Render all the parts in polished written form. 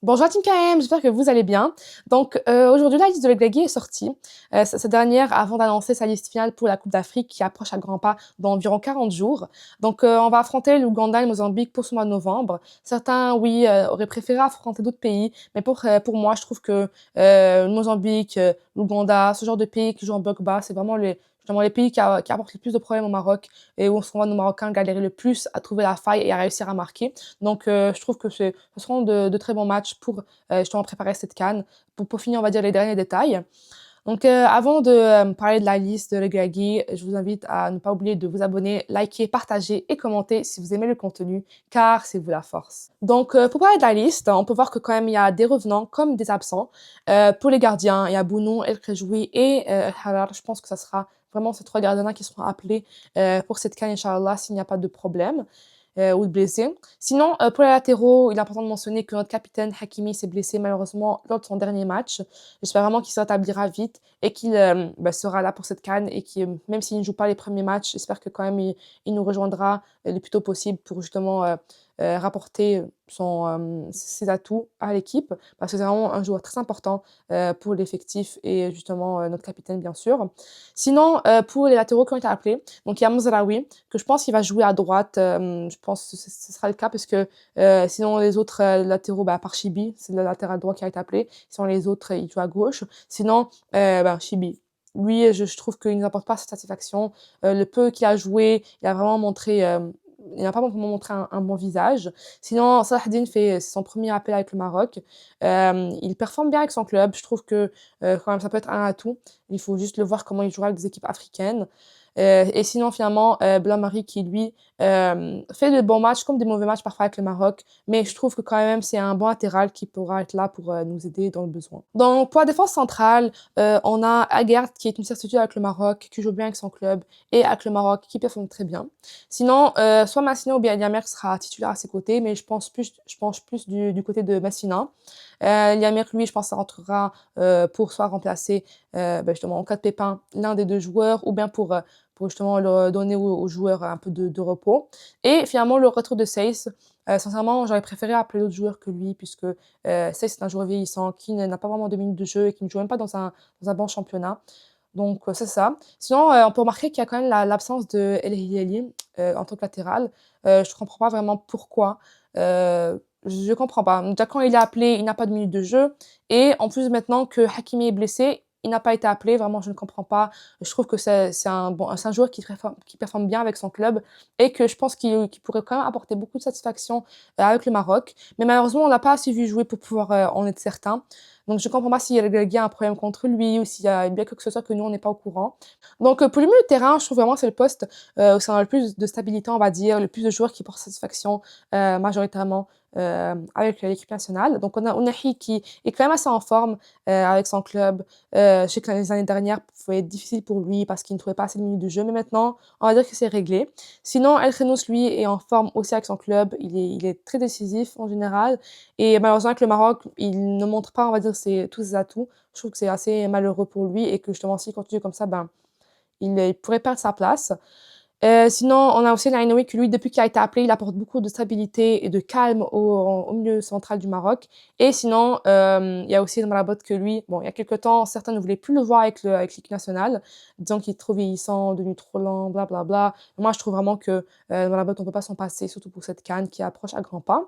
Bonjour Team KM, j'espère que vous allez bien. Donc aujourd'hui la liste de l'Eglagui est sortie. Cette dernière avant d'annoncer sa liste finale pour la Coupe d'Afrique qui approche à grands pas dans environ 40 jours. Donc on va affronter l'Ouganda et le Mozambique pour ce mois de novembre. Certains, oui, auraient préféré affronter d'autres pays, mais pour moi, je trouve que le Mozambique, l'Ouganda, ce genre de pays qui jouent en bloc bas, c'est vraiment justement les pays qui apportent le plus de problèmes au Maroc et où on se voit nos Marocains galérer le plus à trouver la faille et à réussir à marquer. Donc je trouve que ce seront de très bons matchs pour justement préparer cette CAN. Pour finir, on va dire les derniers détails. Donc, avant de parler de la liste de l'Eglagui, je vous invite à ne pas oublier de vous abonner, liker, partager et commenter si vous aimez le contenu, car c'est vous la force. Donc, pour parler de la liste, on peut voir que quand même il y a des revenants comme des absents. Pour les gardiens, il y a Bounou, El Krejoui et El Harar. Je pense que ça sera vraiment ces trois gardiens qui seront appelés pour cette CAN, Inch'Allah, s'il n'y a pas de problème ou de blessés. Sinon, pour les latéraux, il est important de mentionner que notre capitaine Hakimi s'est blessé malheureusement lors de son dernier match. J'espère vraiment qu'il se rétablira vite et qu'il sera là pour cette CAN et que même s'il ne joue pas les premiers matchs, j'espère que quand même il nous rejoindra le plus tôt possible pour justement rapporter ses atouts à l'équipe parce que c'est vraiment un joueur très important pour l'effectif et justement notre capitaine bien sûr. Sinon, pour les latéraux qui ont été appelés, donc il y a Mozraoui que je pense qu'il va jouer à droite. Je pense que ce sera le cas parce que sinon les autres latéraux, à part Chibi, c'est le latéral droit qui a été appelé. Sinon les autres, ils jouent à gauche. Sinon, Chibi. Lui, je trouve qu'il ne nous apporte pas cette satisfaction. Le peu qu'il a joué, il a vraiment montré, il n'a pas vraiment montré un bon visage. Sinon, Salahdine fait son premier appel avec le Maroc. Il performe bien avec son club. Je trouve que quand même ça peut être un atout. Il faut juste le voir comment il jouera avec des équipes africaines. Et sinon, finalement, Blanc-Marie qui, lui, fait de bons matchs comme des mauvais matchs parfois avec le Maroc. Mais je trouve que quand même, c'est un bon latéral qui pourra être là pour nous aider dans le besoin. Donc, pour la défense centrale, on a Aguerd qui est une certitude avec le Maroc, qui joue bien avec son club, et avec le Maroc qui performe très bien. Sinon, soit Massina ou bien Diamer sera titulaire à ses côtés, mais je pense plus du côté de Massina. Diamer, lui, je pense, ça rentrera pour soit remplacer justement en cas de pépin l'un des deux joueurs ou bien pour justement leur donner aux joueurs un peu de repos. Et finalement, le retour de Seyss, sincèrement, j'aurais préféré appeler d'autres joueurs que lui, puisque Seyss est un joueur vieillissant qui n'a pas vraiment de minutes de jeu et qui ne joue même pas dans un bon championnat. Donc, c'est ça. Sinon, on peut remarquer qu'il y a quand même l'absence de El Hilali en tant que latéral. Je ne comprends pas vraiment pourquoi. Je comprends pas. Déjà, quand il est appelé, il n'a pas de minutes de jeu. Et en plus, maintenant que Hakimi est blessé, il n'a pas été appelé. Vraiment, je ne comprends pas. Je trouve que c'est un joueur qui performe bien avec son club et que je pense qu'il pourrait quand même apporter beaucoup de satisfaction avec le Maroc. Mais malheureusement, on l'a pas assez vu jouer pour pouvoir en être certain. Donc, je comprends pas s'il y a un problème contre lui ou s'il y a bien quelque chose que nous, on n'est pas au courant. Donc, pour le milieu de terrain, je trouve vraiment que c'est le poste où ça a le plus de stabilité, on va dire, le plus de joueurs qui portent satisfaction majoritairement avec l'équipe nationale. Donc, on a Ounahi qui est quand même assez en forme avec son club. Je sais que les années dernières pouvaient être difficiles pour lui parce qu'il ne trouvait pas assez de minutes de jeu, mais maintenant, on va dire que c'est réglé. Sinon, El Khenous, lui, est en forme aussi avec son club. Il est très décisif en général. Et malheureusement, avec le Maroc, il ne montre pas, on va dire, tous ses atouts. Je trouve que c'est assez malheureux pour lui et que justement, s'il continue comme ça, il pourrait perdre sa place. Sinon, on a aussi Naïnoui qui, lui, depuis qu'il a été appelé, il apporte beaucoup de stabilité et de calme au milieu central du Maroc. Et sinon, il y a aussi Mrabot que lui, bon, il y a quelques temps, certains ne voulaient plus le voir avec l'équipe nationale, disant qu'il est trop vieillissant, devenu trop lent, blablabla. Moi, je trouve vraiment que Mrabot, on peut pas s'en passer, surtout pour cette CAN qui approche à grands pas.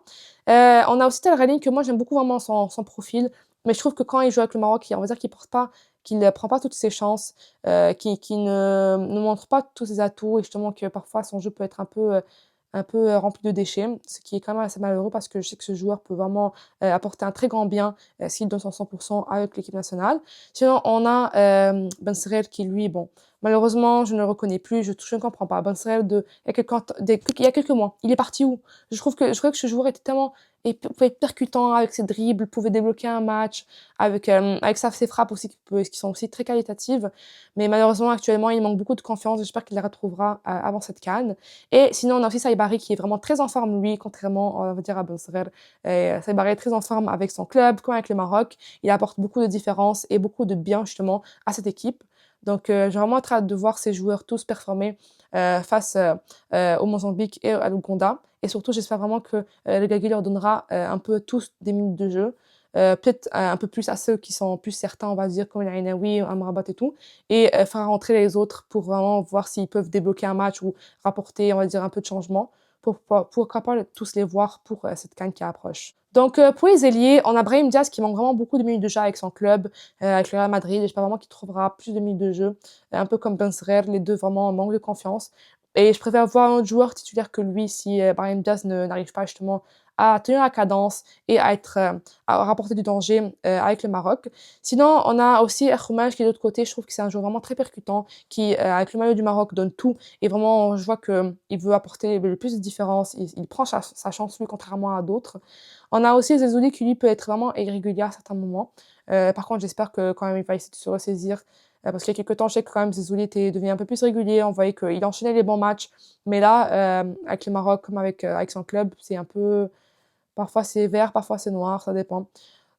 On a aussi Tel Rally que moi, j'aime beaucoup vraiment son profil, mais je trouve que quand il joue avec le Maroc, on va dire qu'il ne prend pas toutes ses chances qui ne montre pas tous ses atouts et justement que parfois son jeu peut être un peu rempli de déchets, ce qui est quand même assez malheureux parce que je sais que ce joueur peut vraiment apporter un très grand bien s'il donne son 100% avec l'équipe nationale. Sinon, on a Ben Serer qui, lui, bon, malheureusement, je ne le reconnais plus, je ne comprends pas. Ben Serer, il y a quelques mois, il est parti où? Je trouvais que ce joueur était tellement et pouvait être percutant avec ses dribbles, pouvait débloquer un match avec ses frappes aussi qui sont aussi très qualitatives. Mais malheureusement, actuellement, il manque beaucoup de confiance. J'espère qu'il la retrouvera avant cette CAN. Et sinon, on a aussi Saïbari qui est vraiment très en forme, lui, contrairement, on va dire, à Ben Serer. Saïbari est très en forme avec son club, comme avec le Maroc. Il apporte beaucoup de différence et beaucoup de bien, justement, à cette équipe. Donc, j'ai vraiment très hâte de voir ces joueurs tous performer face au Mozambique et à l'Ouganda. Et surtout, j'espère vraiment que le Gagui leur donnera un peu tous des minutes de jeu. Peut-être un peu plus à ceux qui sont plus certains, on va dire, comme l'Ainaoui, Amrabat et tout, et faire rentrer les autres pour vraiment voir s'ils peuvent débloquer un match ou rapporter, on va dire, un peu de changement pourquoi pas tous les voir pour cette CAN qui approche. Donc, pour les ailiers, on a Brahim Diaz qui manque vraiment beaucoup de minutes de jeu avec son club, avec le Real Madrid. J'espère vraiment qu'il trouvera plus de minutes de jeu, un peu comme Ben Seghir, les deux vraiment manquent de confiance. Et je préfère voir un autre joueur titulaire que lui si Brahim Diaz n'arrive pas justement à tenir la cadence et à être à rapporter du danger avec le Maroc. Sinon, on a aussi Erhoumaj qui est de l'autre côté. Je trouve que c'est un joueur vraiment très percutant qui, avec le maillot du Maroc, donne tout. Et vraiment, je vois qu'il veut apporter le plus de différence. Il prend sa chance, lui, contrairement à d'autres. On a aussi Zezouli qui, lui, peut être vraiment irrégulier à certains moments. Par contre, j'espère que quand même, il va essayer de se ressaisir. Parce qu'il y a quelques temps, je sais que quand même, Zezouli devenu un peu plus régulier. On voyait qu'il enchaînait les bons matchs. Mais là, avec le Maroc, comme avec son club, c'est un peu... Parfois, c'est vert, parfois, c'est noir, ça dépend.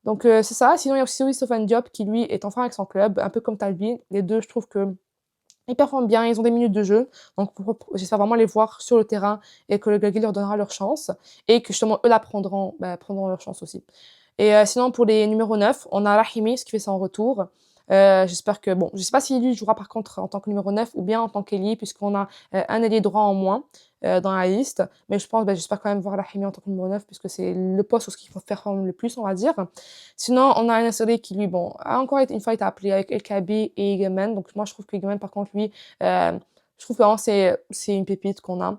Donc, c'est ça. Sinon, il y a aussi Sofiane Diop qui, lui, est enfin avec son club, un peu comme Talbi. Les deux, je trouve que ils performent bien, ils ont des minutes de jeu. Donc, j'espère vraiment les voir sur le terrain et que le Gagui leur donnera leur chance et que justement, eux la prendront leur chance aussi. Et sinon, pour les numéros 9, on a Rahimi, ce qui fait son retour. J'espère que, bon, je sais pas si lui jouera par contre en tant que numéro 9 ou bien en tant qu'ailier, puisqu'on a un ailier droit en moins dans la liste. Mais j'espère quand même voir Rahimi en tant que numéro 9, puisque c'est le poste où il faut faire le plus, on va dire. Sinon, on a un Nasseri qui, lui, bon, a encore une fois été appelé avec El Kabi et Egemen. Donc, moi, je trouve que Egemen, par contre, lui, je trouve que vraiment, c'est une pépite qu'on a.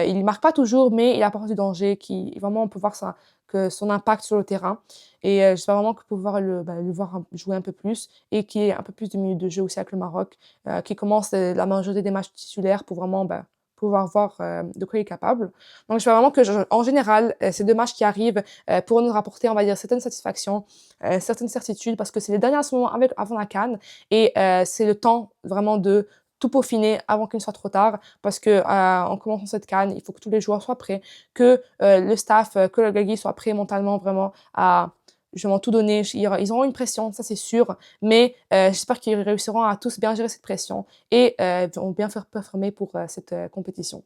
Il marque pas toujours, mais il apporte du danger qui, vraiment, on peut voir ça, que son impact sur le terrain. Et j'espère vraiment que pouvoir le voir jouer un peu plus et qu'il y ait un peu plus de minutes de jeu aussi avec le Maroc, qui commence la majorité des matchs titulaires pour vraiment pouvoir voir de quoi il est capable. Donc, j'espère vraiment que, en général, ces deux matchs qui arrivent pourront nous rapporter, on va dire, certaines satisfactions, certaines certitudes, parce que c'est les derniers moments avant la CAN et c'est le temps vraiment de tout peaufiner avant qu'il ne soit trop tard, parce que en commençant cette CAN, il faut que tous les joueurs soient prêts, que le staff, que le Gagui soit prêt mentalement vraiment à justement tout donner. Ils auront une pression, ça c'est sûr, mais j'espère qu'ils réussiront à tous bien gérer cette pression et vont bien faire performer pour cette compétition.